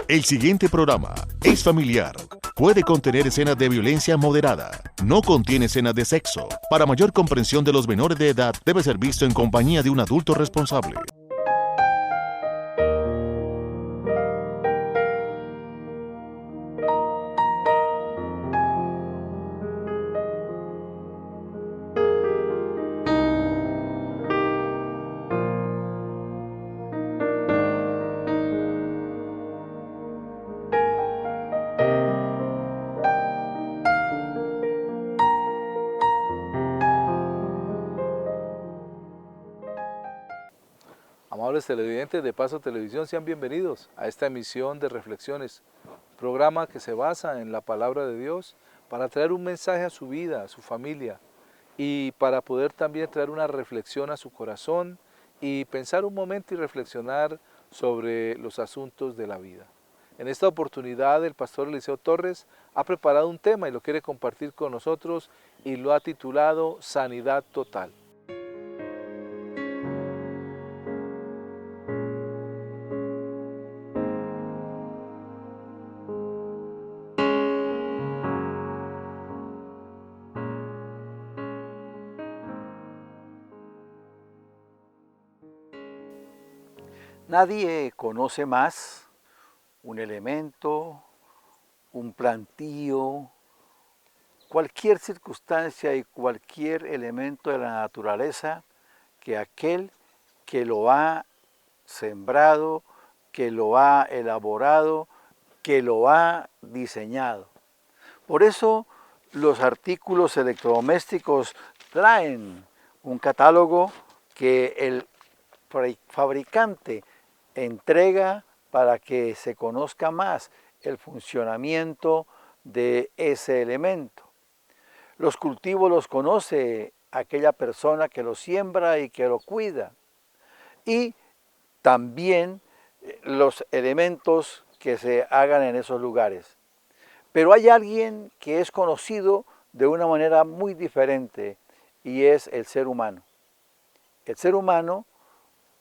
El siguiente programa es familiar. Puede contener escenas de violencia moderada. No contiene escenas de sexo. Para mayor comprensión de los menores de edad, debe ser visto en compañía de un adulto responsable. Amables televidentes de Paso Televisión, sean bienvenidos a esta emisión de Reflexiones, programa que se basa en la palabra de Dios para traer un mensaje a su vida, a su familia y para poder también traer una reflexión a su corazón y pensar un momento y reflexionar sobre los asuntos de la vida. En esta oportunidad el pastor Eliseo Torres ha preparado un tema y lo quiere compartir con nosotros y lo ha titulado Sanidad Total. Nadie conoce más un elemento, un plantío, cualquier circunstancia y cualquier elemento de la naturaleza que aquel que lo ha sembrado, que lo ha elaborado, que lo ha diseñado. Por eso los artículos electrodomésticos traen un catálogo que el fabricante entrega para que se conozca más el funcionamiento de ese elemento. Los cultivos los conoce aquella persona que los siembra y que lo cuida. Y también los elementos que se hagan en esos lugares. Pero hay alguien que es conocido de una manera muy diferente y es el ser humano. El ser humano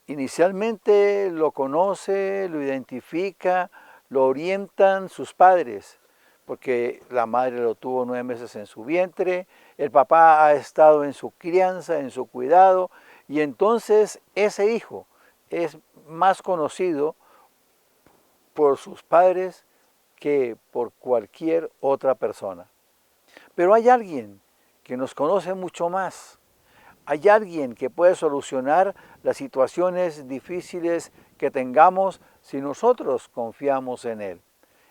inicialmente lo conoce, lo identifica, lo orientan sus padres, porque la madre lo tuvo 9 meses en su vientre, el papá ha estado en su crianza, en su cuidado, y entonces ese hijo es más conocido por sus padres que por cualquier otra persona. Pero hay alguien que nos conoce mucho más. Hay alguien que puede solucionar las situaciones difíciles que tengamos si nosotros confiamos en Él.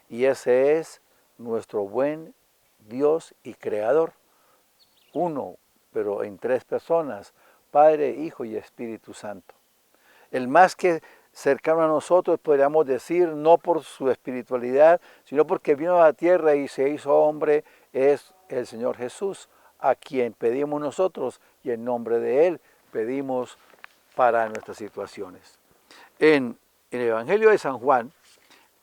Y ese es nuestro buen Dios y Creador. Uno, pero en 3 personas, Padre, Hijo y Espíritu Santo. El más que cercano a nosotros, podríamos decir, no por su espiritualidad, sino porque vino a la tierra y se hizo hombre, es el Señor Jesús, a quien pedimos nosotros y en nombre de Él pedimos para nuestras situaciones. En el Evangelio de San Juan,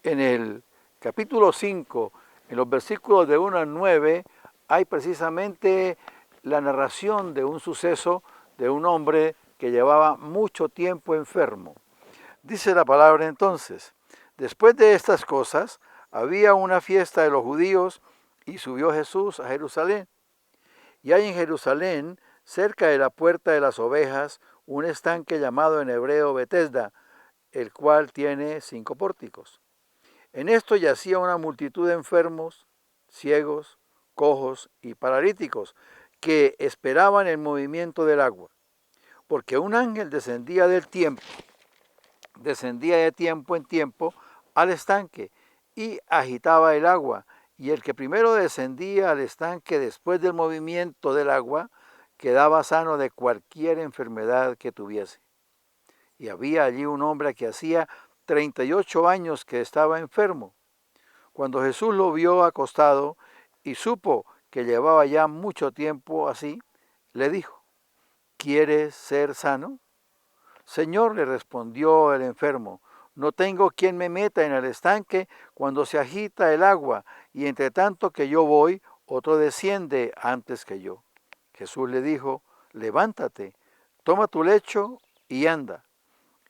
en el capítulo 5, en los versículos de 1 al 9, hay precisamente la narración de un suceso de un hombre que llevaba mucho tiempo enfermo. Dice la palabra entonces: después de estas cosas, había una fiesta de los judíos y subió Jesús a Jerusalén. Y hay en Jerusalén, cerca de la puerta de las ovejas, un estanque llamado en hebreo Betesda, el cual tiene 5 pórticos. En esto yacía una multitud de enfermos, ciegos, cojos y paralíticos, que esperaban el movimiento del agua. Porque un ángel descendía de tiempo en tiempo al estanque y agitaba el agua, y el que primero descendía al estanque después del movimiento del agua quedaba sano de cualquier enfermedad que tuviese. Y había allí un hombre que hacía 38 años que estaba enfermo. Cuando Jesús lo vio acostado y supo que llevaba ya mucho tiempo así, le dijo: ¿quieres ser sano? Señor, le respondió el enfermo, no tengo quien me meta en el estanque cuando se agita el agua, y entre tanto que yo voy, otro desciende antes que yo. Jesús le dijo: levántate, toma tu lecho y anda.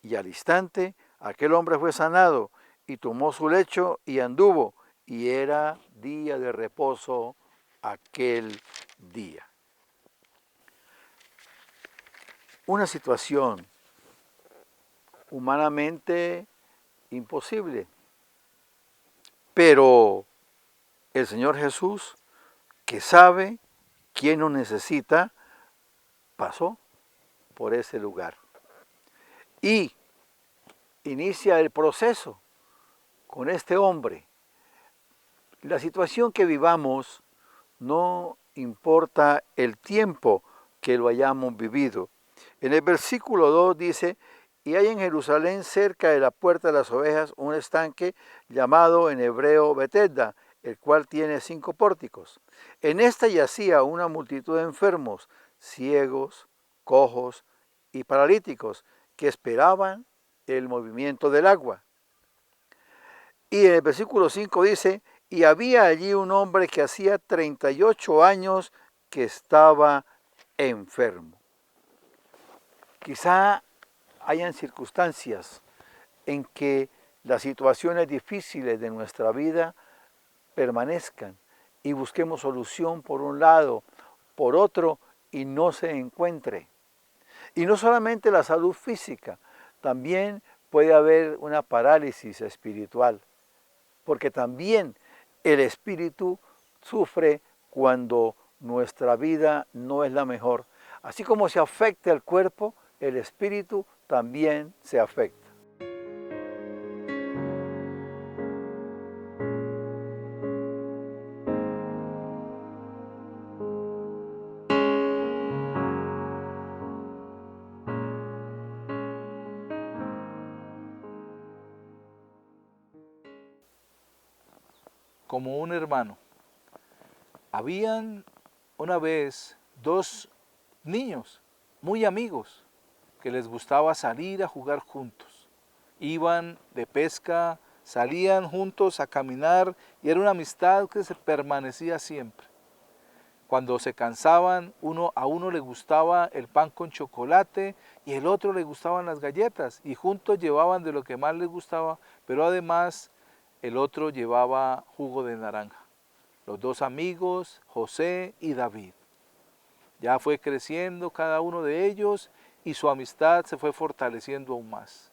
Y al instante aquel hombre fue sanado y tomó su lecho y anduvo, y era día de reposo aquel día. Una situación humanamente imposible, pero el Señor Jesús, que sabe quién nos necesita, pasó por ese lugar y inicia el proceso con este hombre. La situación que vivamos no importa el tiempo que lo hayamos vivido. En el versículo 2 dice, y hay en Jerusalén cerca de la puerta de las ovejas un estanque llamado en hebreo Betesda, el cual tiene 5 pórticos. En esta yacía una multitud de enfermos, ciegos, cojos y paralíticos, que esperaban el movimiento del agua. Y en el versículo 5 dice, y había allí un hombre que hacía 38 años que estaba enfermo. Quizá hayan circunstancias en que las situaciones difíciles de nuestra vida permanezcan y busquemos solución por un lado, por otro, y no se encuentre. Y no solamente la salud física, también puede haber una parálisis espiritual, porque también el espíritu sufre cuando nuestra vida no es la mejor. Así como se afecta el cuerpo, el espíritu también se afecta. Como un hermano. Habían una vez 2 niños muy amigos que les gustaba salir a jugar juntos. Iban de pesca, salían juntos a caminar y era una amistad que se permanecía siempre. Cuando se cansaban, a uno le gustaba el pan con chocolate y el otro le gustaban las galletas y juntos llevaban de lo que más les gustaba, pero además el otro llevaba jugo de naranja. Los 2 amigos, José y David. Ya fue creciendo cada uno de ellos y su amistad se fue fortaleciendo aún más.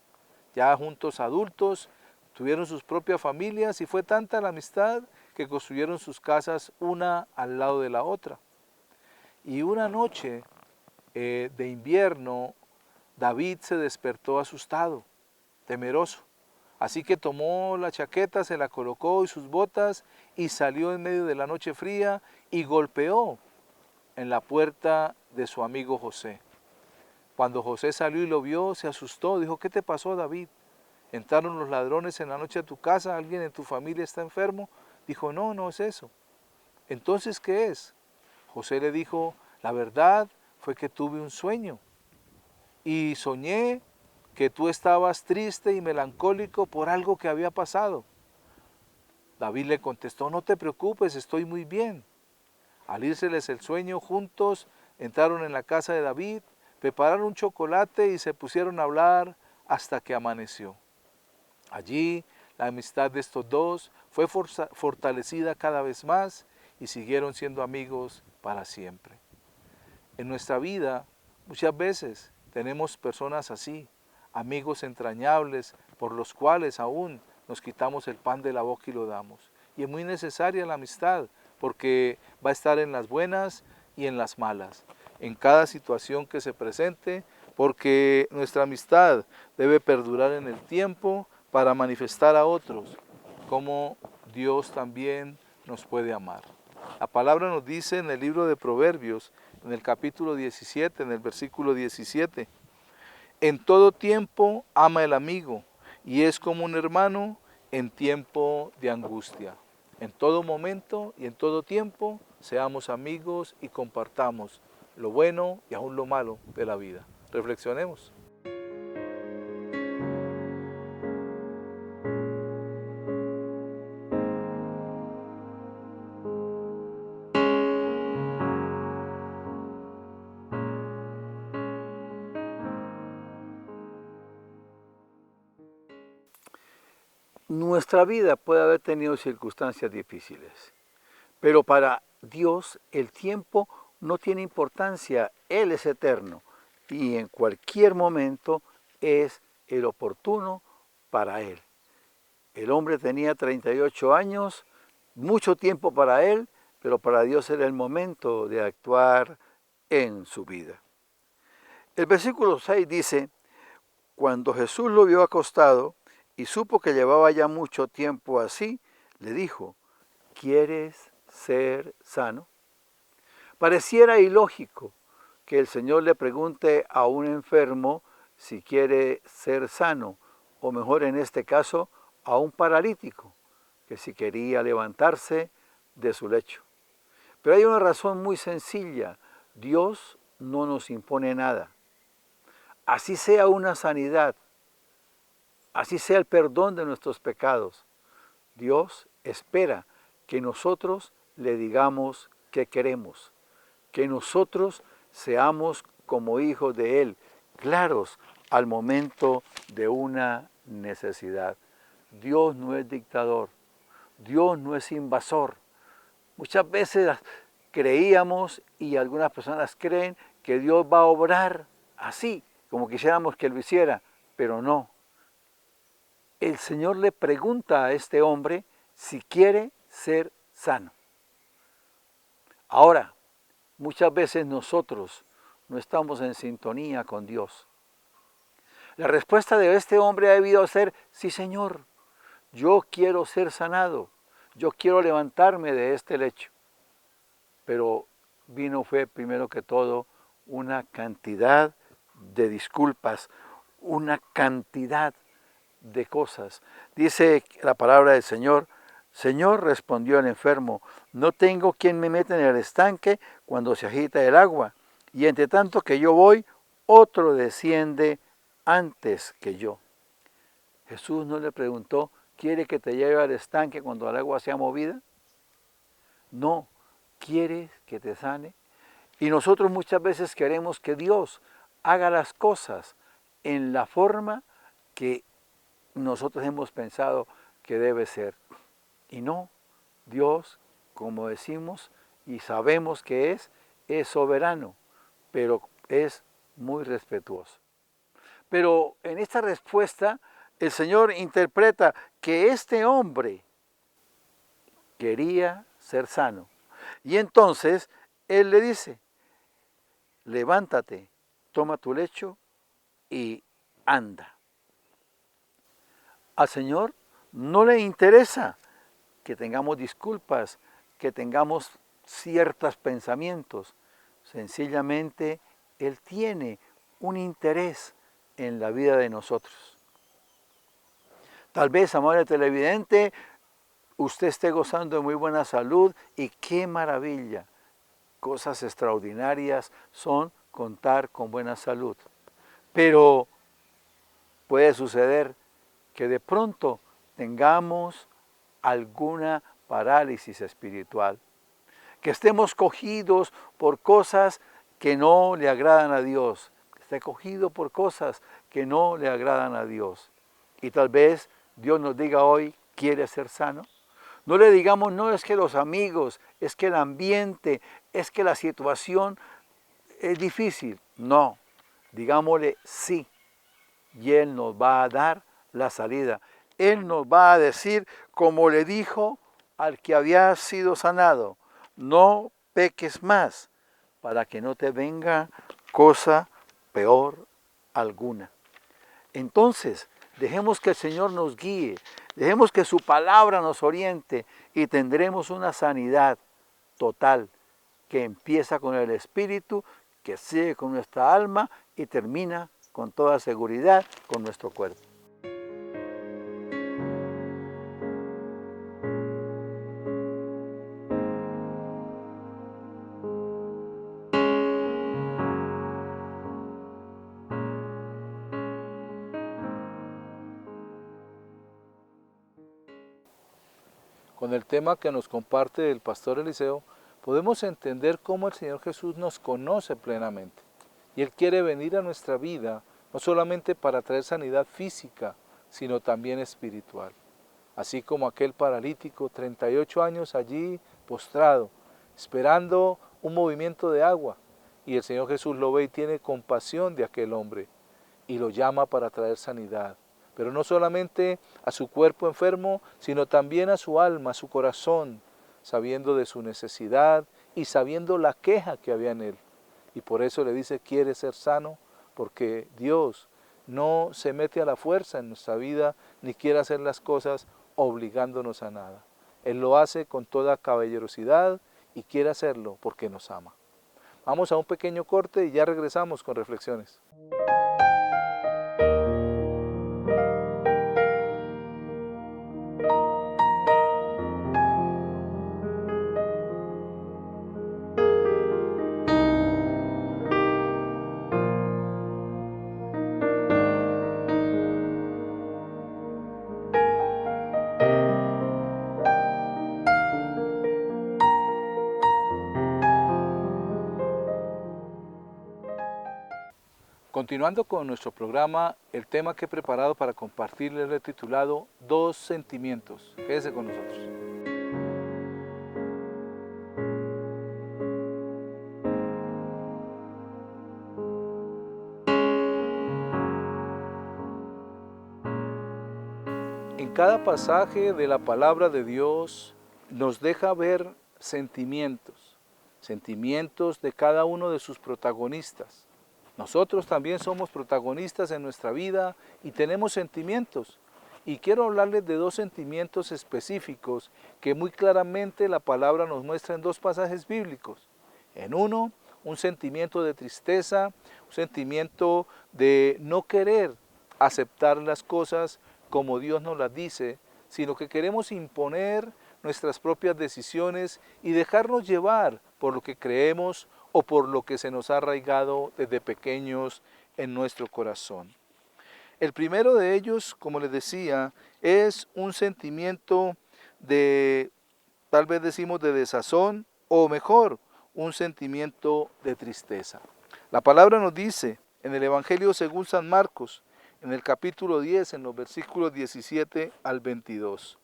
Ya juntos adultos, tuvieron sus propias familias y fue tanta la amistad que construyeron sus casas una al lado de la otra. Y una noche de invierno, David se despertó asustado, temeroso. Así que tomó la chaqueta, se la colocó y sus botas y salió en medio de la noche fría y golpeó en la puerta de su amigo José. Cuando José salió y lo vio, se asustó, dijo, ¿qué te pasó, David? ¿Entraron los ladrones en la noche a tu casa? ¿Alguien en tu familia está enfermo? Dijo, no, no es eso. Entonces, ¿qué es? José le dijo, la verdad fue que tuve un sueño y soñé que tú estabas triste y melancólico por algo que había pasado. David le contestó, no te preocupes, estoy muy bien. Al írseles el sueño, juntos entraron en la casa de David, prepararon un chocolate y se pusieron a hablar hasta que amaneció. Allí la amistad de estos 2 fue fortalecida cada vez más y siguieron siendo amigos para siempre. En nuestra vida muchas veces tenemos personas así, amigos entrañables por los cuales aún nos quitamos el pan de la boca y lo damos. Y es muy necesaria la amistad porque va a estar en las buenas y en las malas, en cada situación que se presente, porque nuestra amistad debe perdurar en el tiempo para manifestar a otros cómo Dios también nos puede amar. La palabra nos dice en el libro de Proverbios, en el capítulo 17, en el versículo 17, en todo tiempo ama el amigo y es como un hermano en tiempo de angustia. En todo momento y en todo tiempo seamos amigos y compartamos lo bueno y aún lo malo de la vida. Reflexionemos. Nuestra vida puede haber tenido circunstancias difíciles, pero para Dios el tiempo no tiene importancia, Él es eterno y en cualquier momento es el oportuno para Él. El hombre tenía 38 años, mucho tiempo para él, pero para Dios era el momento de actuar en su vida. El versículo 6 dice, cuando Jesús lo vio acostado y supo que llevaba ya mucho tiempo así, le dijo, ¿quieres ser sano? Pareciera ilógico que el Señor le pregunte a un enfermo si quiere ser sano, o mejor en este caso, a un paralítico, que si quería levantarse de su lecho. Pero hay una razón muy sencilla, Dios no nos impone nada. Así sea una sanidad, así sea el perdón de nuestros pecados, Dios espera que nosotros le digamos que queremos, que nosotros seamos como hijos de Él, claros al momento de una necesidad. Dios no es dictador, Dios no es invasor. Muchas veces creíamos y algunas personas creen que Dios va a obrar así, como quisiéramos que lo hiciera, pero no. El Señor le pregunta a este hombre si quiere ser sano. Ahora, muchas veces nosotros no estamos en sintonía con Dios. La respuesta de este hombre ha debido ser, sí Señor, yo quiero ser sanado, yo quiero levantarme de este lecho. Pero fue primero que todo una cantidad de disculpas, una cantidad de cosas. Dice la palabra del Señor, Señor, respondió el enfermo, no tengo quien me meta en el estanque cuando se agita el agua, y entre tanto que yo voy, otro desciende antes que yo. Jesús no le preguntó, ¿quiere que te lleve al estanque cuando el agua sea movida? No, ¿quieres que te sane? Y nosotros muchas veces queremos que Dios haga las cosas en la forma que nosotros hemos pensado que debe ser. Y no, Dios, como decimos y sabemos que es soberano, pero es muy respetuoso. Pero en esta respuesta, el Señor interpreta que este hombre quería ser sano. Y entonces Él le dice, levántate, toma tu lecho y anda. Al Señor no le interesa que tengamos disculpas, que tengamos ciertos pensamientos. Sencillamente, Él tiene un interés en la vida de nosotros. Tal vez, amable televidente, usted esté gozando de muy buena salud y qué maravilla. Cosas extraordinarias son contar con buena salud. Pero puede suceder que de pronto tengamos alguna parálisis espiritual, que estemos cogidos por cosas que no le agradan a Dios, que esté cogido por cosas que no le agradan a Dios. Y tal vez Dios nos diga hoy, ¿quiere ser sano? No le digamos, no es que los amigos, es que el ambiente, es que la situación es difícil. No, digámosle sí, y Él nos va a dar la salida. Él nos va a decir, como le dijo al que había sido sanado, no peques más, para que no te venga cosa peor alguna. Entonces, dejemos que el Señor nos guíe, dejemos que su palabra nos oriente y tendremos una sanidad total que empieza con el espíritu, que sigue con nuestra alma y termina con toda seguridad con nuestro cuerpo. Con el tema que nos comparte el pastor Eliseo, podemos entender cómo el Señor Jesús nos conoce plenamente. Y Él quiere venir a nuestra vida, no solamente para traer sanidad física, sino también espiritual. así como aquel paralítico, 38 años allí postrado, esperando un movimiento de agua. Y el Señor Jesús lo ve y tiene compasión de aquel hombre y lo llama para traer sanidad. Pero no solamente a su cuerpo enfermo, sino también a su alma, a su corazón, sabiendo de su necesidad y sabiendo la queja que había en él. Y por eso le dice, ¿quieres ser sano? Porque Dios no se mete a la fuerza en nuestra vida, ni quiere hacer las cosas obligándonos a nada. Él lo hace con toda caballerosidad y quiere hacerlo porque nos ama. Vamos a un pequeño corte y ya regresamos con reflexiones. Continuando con nuestro programa, el tema que he preparado para compartirles lo he titulado Dos sentimientos. Quédese con nosotros. En cada pasaje de la palabra de Dios nos deja ver sentimientos de cada uno de sus protagonistas. Nosotros también somos protagonistas en nuestra vida y tenemos sentimientos. Y quiero hablarles de dos sentimientos específicos que muy claramente la palabra nos muestra en dos pasajes bíblicos. En uno, un sentimiento de tristeza, un sentimiento de no querer aceptar las cosas como Dios nos las dice, sino que queremos imponer nuestras propias decisiones y dejarnos llevar por lo que creemos o por lo que se nos ha arraigado desde pequeños en nuestro corazón. El primero de ellos, como les decía, es un sentimiento de, tal vez decimos de desazón, o mejor, un sentimiento de tristeza. La palabra nos dice en el Evangelio según San Marcos, en el capítulo 10, en los versículos 17 al 22.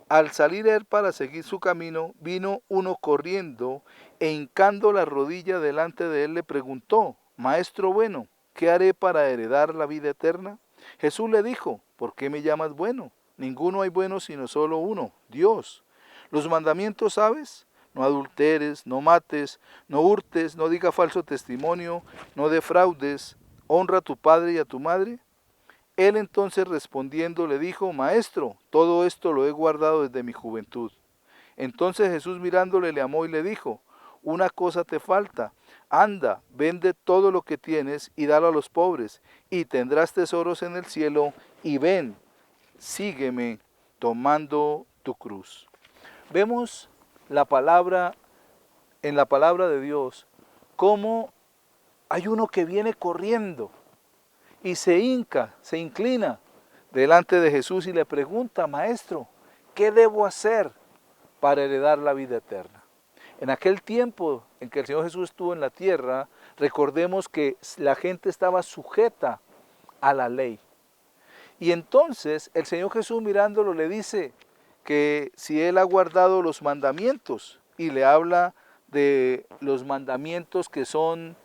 Al salir él para seguir su camino, vino uno corriendo e hincando la rodilla delante de él le preguntó, Maestro bueno, ¿qué haré para heredar la vida eterna? Jesús le dijo, ¿por qué me llamas bueno? Ninguno hay bueno sino solo uno, Dios. ¿Los mandamientos sabes? No adulteres, no mates, no hurtes, no digas falso testimonio, no defraudes, honra a tu padre y a tu madre. Él entonces respondiendo le dijo, Maestro, todo esto lo he guardado desde mi juventud. Entonces Jesús mirándole le amó y le dijo, una cosa te falta, anda, vende todo lo que tienes y dalo a los pobres, y tendrás tesoros en el cielo, y ven, sígueme tomando tu cruz. Vemos la palabra, en la palabra de Dios, cómo hay uno que viene corriendo, y se hinca, se inclina delante de Jesús y le pregunta, Maestro, ¿qué debo hacer para heredar la vida eterna? En aquel tiempo en que el Señor Jesús estuvo en la tierra, recordemos que la gente estaba sujeta a la ley. Y entonces el Señor Jesús mirándolo le dice que si él ha guardado los mandamientos, y le habla de los mandamientos que son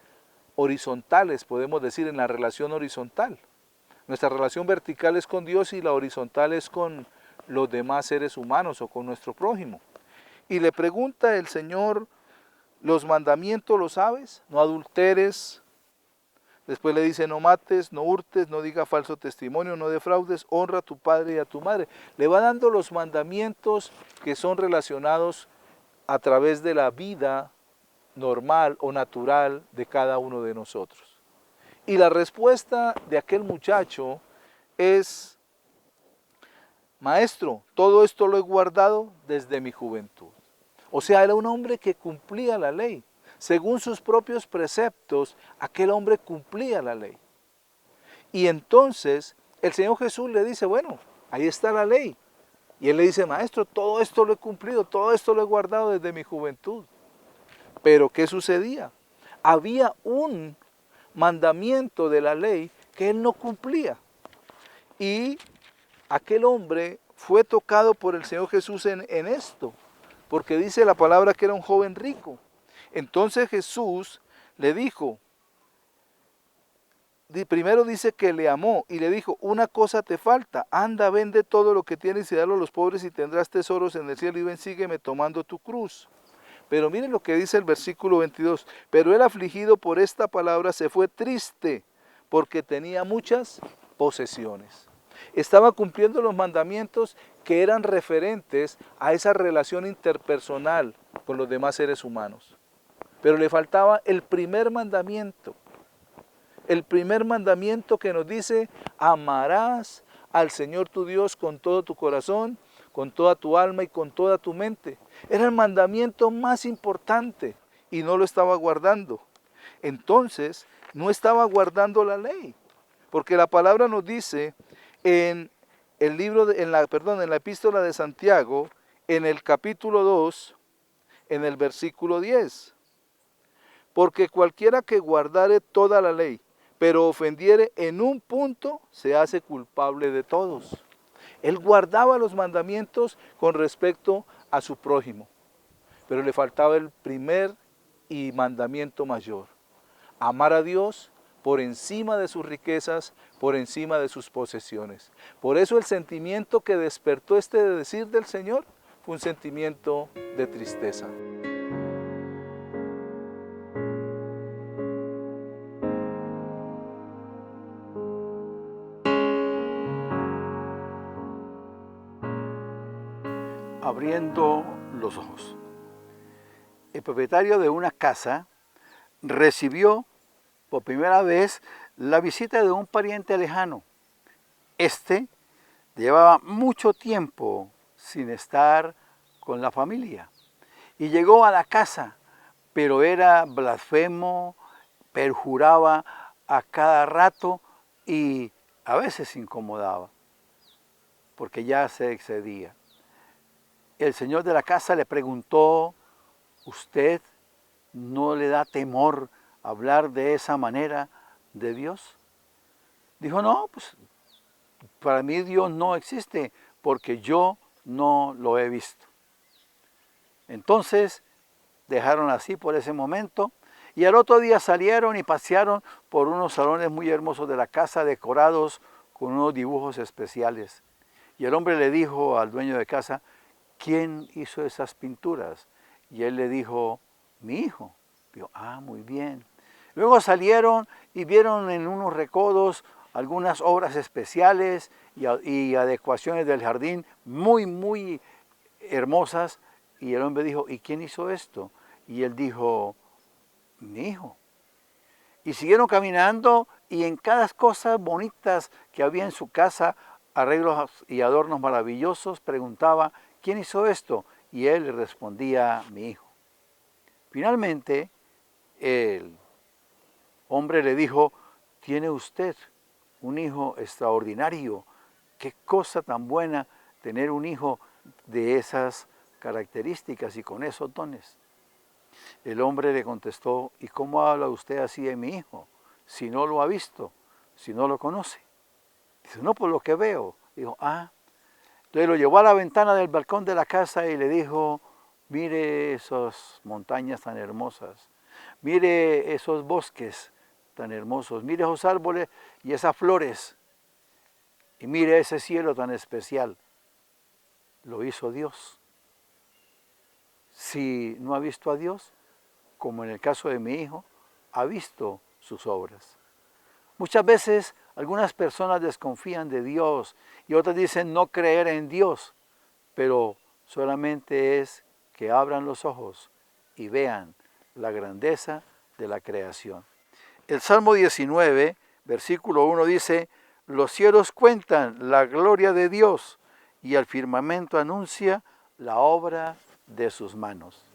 horizontales, podemos decir, en la relación horizontal. Nuestra relación vertical es con Dios y la horizontal es con los demás seres humanos o con nuestro prójimo. Y le pregunta el Señor, ¿los mandamientos los sabes? No adulteres. Después le dice, no mates, no hurtes, no digas falso testimonio, no defraudes, honra a tu padre y a tu madre. Le va dando los mandamientos que son relacionados a través de la vida normal o natural de cada uno de nosotros. Y la respuesta de aquel muchacho es, Maestro, todo esto lo he guardado desde mi juventud. O sea, era un hombre que cumplía la ley. Según sus propios preceptos, aquel hombre cumplía la ley. Y entonces el Señor Jesús le dice, bueno, ahí está la ley. Y él le dice, Maestro, todo esto lo he cumplido, todo esto lo he guardado desde mi juventud. Pero ¿qué sucedía? Había un mandamiento de la ley que él no cumplía. Y aquel hombre fue tocado por el Señor Jesús en esto, porque dice la palabra que era un joven rico. Entonces Jesús le dijo, primero dice que le amó y le dijo, una cosa te falta, anda, vende todo lo que tienes y dalo a los pobres y tendrás tesoros en el cielo y ven, sígueme tomando tu cruz. Pero miren lo que dice el versículo 22, pero él afligido por esta palabra se fue triste porque tenía muchas posesiones. Estaba cumpliendo los mandamientos que eran referentes a esa relación interpersonal con los demás seres humanos. Pero le faltaba el primer mandamiento. El primer mandamiento que nos dice, amarás al Señor tu Dios con todo tu corazón, con toda tu alma y con toda tu mente. Era el mandamiento más importante y no lo estaba guardando. Entonces, no estaba guardando la ley, porque la palabra nos dice en la epístola de Santiago, en el capítulo 2, en el versículo 10. Porque cualquiera que guardare toda la ley, pero ofendiere en un punto, se hace culpable de todos. Él guardaba los mandamientos con respecto a su prójimo, pero le faltaba el primer y mandamiento mayor: amar a Dios por encima de sus riquezas, por encima de sus posesiones. Por eso el sentimiento que despertó este decir del Señor fue un sentimiento de tristeza. Abriendo los ojos. El propietario de una casa recibió por primera vez la visita de un pariente lejano. Este llevaba mucho tiempo sin estar con la familia y llegó a la casa, pero era blasfemo, perjuraba a cada rato y a veces incomodaba, porque ya se excedía. El señor de la casa le preguntó, ¿usted no le da temor hablar de esa manera de Dios? Dijo, no, pues para mí Dios no existe porque yo no lo he visto. Entonces dejaron así por ese momento y al otro día salieron y pasearon por unos salones muy hermosos de la casa decorados con unos dibujos especiales. Y el hombre le dijo al dueño de casa, ¿quién hizo esas pinturas? Y él le dijo, mi hijo. Dijo, muy bien. Luego salieron y vieron en unos recodos algunas obras especiales y adecuaciones del jardín muy, muy hermosas. Y el hombre dijo, ¿y quién hizo esto? Y él dijo, mi hijo. Y siguieron caminando y en cada cosa bonitas que había en su casa, arreglos y adornos maravillosos, preguntaba, ¿quién hizo esto? Y él le respondía, mi hijo. Finalmente, el hombre le dijo, tiene usted un hijo extraordinario. Qué cosa tan buena tener un hijo de esas características y con esos dones. El hombre le contestó, ¿y cómo habla usted así de mi hijo? Si no lo ha visto, si no lo conoce. Dice, no, por lo que veo. Dijo, Entonces lo llevó a la ventana del balcón de la casa y le dijo, mire esas montañas tan hermosas, mire esos bosques tan hermosos, mire esos árboles y esas flores, y mire ese cielo tan especial. Lo hizo Dios. Si no ha visto a Dios, como en el caso de mi hijo, ha visto sus obras. Muchas veces algunas personas desconfían de Dios y otras dicen no creer en Dios, pero solamente es que abran los ojos y vean la grandeza de la creación. El Salmo 19, versículo 1 dice, los cielos cuentan la gloria de Dios y el firmamento anuncia la obra de sus manos.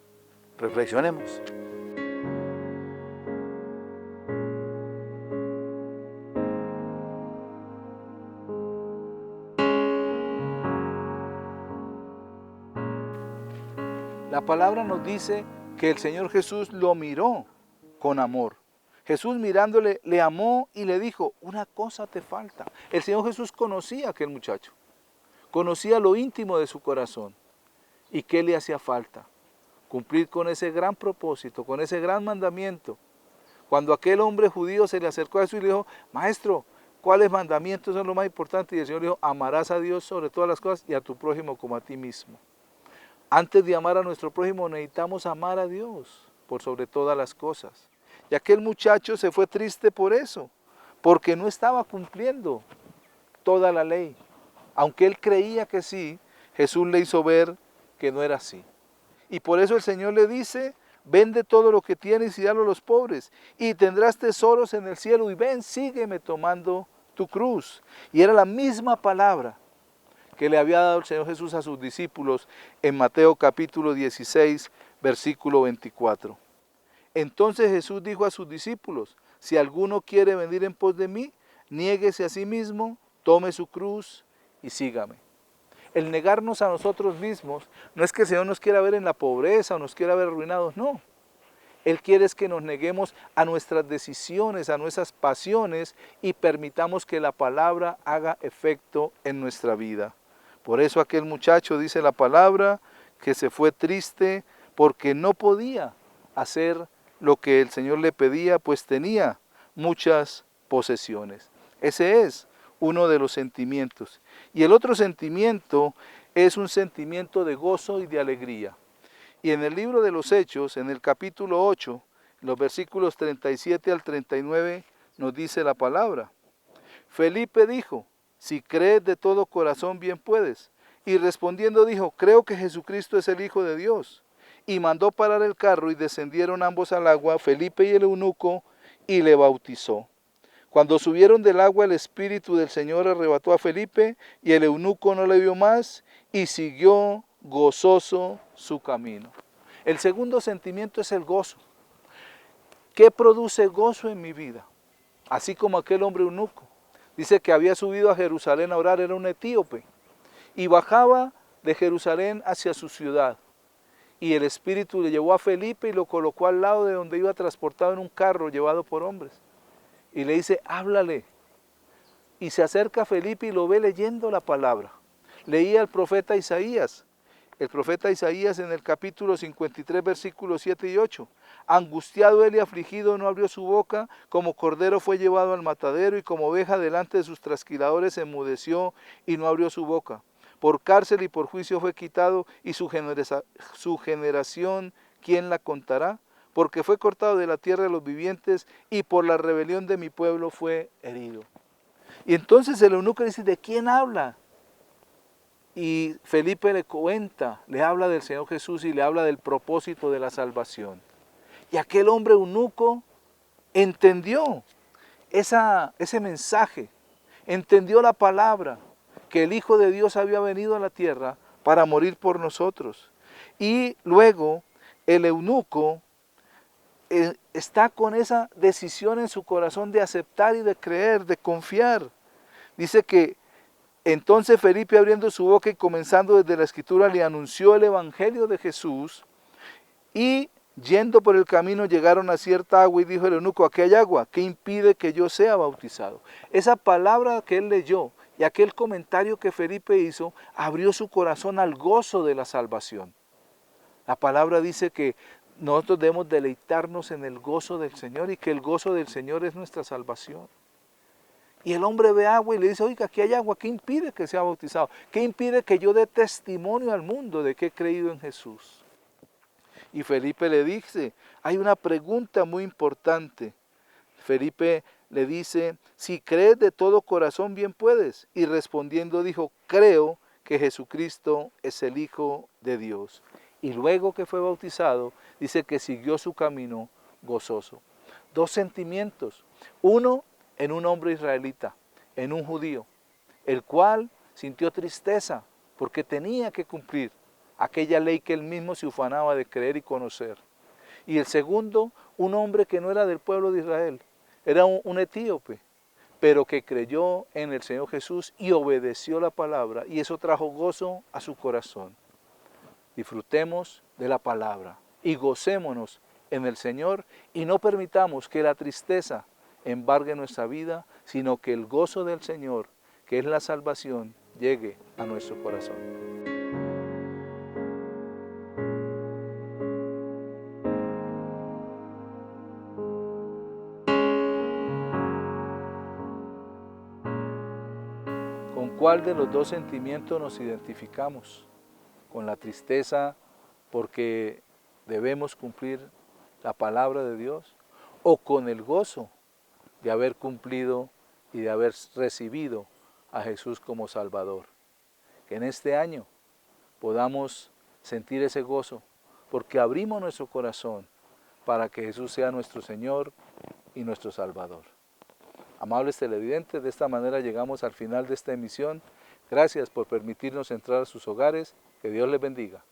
Reflexionemos. La palabra nos dice que el Señor Jesús lo miró con amor. Jesús mirándole, le amó y le dijo, una cosa te falta. El Señor Jesús conocía a aquel muchacho. Conocía lo íntimo de su corazón. ¿Y qué le hacía falta? Cumplir con ese gran propósito, con ese gran mandamiento. Cuando aquel hombre judío se le acercó a Jesús y le dijo, Maestro, ¿cuáles mandamientos son los más importantes? Y el Señor le dijo, amarás a Dios sobre todas las cosas y a tu prójimo como a ti mismo. Antes de amar a nuestro prójimo necesitamos amar a Dios por sobre todas las cosas. Y aquel muchacho se fue triste por eso, porque no estaba cumpliendo toda la ley. Aunque él creía que sí, Jesús le hizo ver que no era así. Y por eso el Señor le dice, vende todo lo que tienes y dalo a los pobres, y tendrás tesoros en el cielo, y ven, sígueme tomando tu cruz. Y era la misma palabra que le había dado el Señor Jesús a sus discípulos en Mateo capítulo 16, versículo 24. Entonces Jesús dijo a sus discípulos, si alguno quiere venir en pos de mí, niéguese a sí mismo, tome su cruz y sígame. El negarnos a nosotros mismos no es que el Señor nos quiera ver en la pobreza o nos quiera ver arruinados, no. Él quiere es que nos neguemos a nuestras decisiones, a nuestras pasiones y permitamos que la palabra haga efecto en nuestra vida. Por eso aquel muchacho, dice la palabra, que se fue triste porque no podía hacer lo que el Señor le pedía, pues tenía muchas posesiones. Ese es uno de los sentimientos. Y el otro sentimiento es un sentimiento de gozo y de alegría. Y en el libro de los Hechos, en el capítulo 8, los versículos 37 al 39, nos dice la palabra. Felipe dijo, si crees de todo corazón bien puedes. Y respondiendo dijo, creo que Jesucristo es el Hijo de Dios. Y mandó parar el carro y descendieron ambos al agua, Felipe y el eunuco, y le bautizó. Cuando subieron del agua, el Espíritu del Señor arrebató a Felipe, y el eunuco no le vio más, y siguió gozoso su camino. El segundo sentimiento es el gozo. ¿Qué produce gozo en mi vida? Así como aquel hombre eunuco. Dice que había subido a Jerusalén a orar, era un etíope, y bajaba de Jerusalén hacia su ciudad. Y el Espíritu le llevó a Felipe y lo colocó al lado de donde iba transportado en un carro llevado por hombres. Y le dice, háblale. Y se acerca a Felipe y lo ve leyendo la palabra. Leía el profeta Isaías. El profeta Isaías en el capítulo 53, versículos 7 y 8. Angustiado él y afligido no abrió su boca, como cordero fue llevado al matadero y como oveja delante de sus trasquiladores enmudeció y no abrió su boca. Por cárcel y por juicio fue quitado y su generación, ¿quién la contará? Porque fue cortado de la tierra de los vivientes y por la rebelión de mi pueblo fue herido. Y entonces el eunuco dice, ¿de quién habla? Y Felipe le cuenta, le habla del Señor Jesús y le habla del propósito de la salvación. Y aquel hombre eunuco entendió ese mensaje, entendió la palabra, que el Hijo de Dios había venido a la tierra para morir por nosotros. Y luego el eunuco está con esa decisión en su corazón de aceptar y de creer, de confiar. Dice que entonces Felipe, abriendo su boca y comenzando desde la Escritura, le anunció el Evangelio de Jesús, y yendo por el camino llegaron a cierta agua y dijo el eunuco, aquí hay agua, ¿qué impide que yo sea bautizado? Esa palabra que él leyó y aquel comentario que Felipe hizo abrió su corazón al gozo de la salvación. La palabra dice que nosotros debemos deleitarnos en el gozo del Señor y que el gozo del Señor es nuestra salvación. Y el hombre ve agua y le dice, oiga, aquí hay agua, ¿qué impide que sea bautizado? ¿Qué impide que yo dé testimonio al mundo de que he creído en Jesús? Y Felipe le dice, hay una pregunta muy importante. Felipe le dice, si crees de todo corazón bien puedes. Y respondiendo dijo, creo que Jesucristo es el Hijo de Dios. Y luego que fue bautizado, dice que siguió su camino gozoso. Dos sentimientos. Uno, en un hombre israelita, en un judío, el cual sintió tristeza porque tenía que cumplir aquella ley que él mismo se ufanaba de creer y conocer. Y el segundo, un hombre que no era del pueblo de Israel, era un etíope, pero que creyó en el Señor Jesús y obedeció la palabra, y eso trajo gozo a su corazón. Disfrutemos de la palabra y gocémonos en el Señor y no permitamos que la tristeza embargue nuestra vida, sino que el gozo del Señor, que es la salvación, llegue a nuestro corazón. ¿Con cuál de los dos sentimientos nos identificamos? ¿Con la tristeza porque debemos cumplir la palabra de Dios? ¿O con el gozo de haber cumplido y de haber recibido a Jesús como Salvador? Que en este año podamos sentir ese gozo porque abrimos nuestro corazón para que Jesús sea nuestro Señor y nuestro Salvador. Amables televidentes, de esta manera llegamos al final de esta emisión. Gracias por permitirnos entrar a sus hogares. Que Dios les bendiga.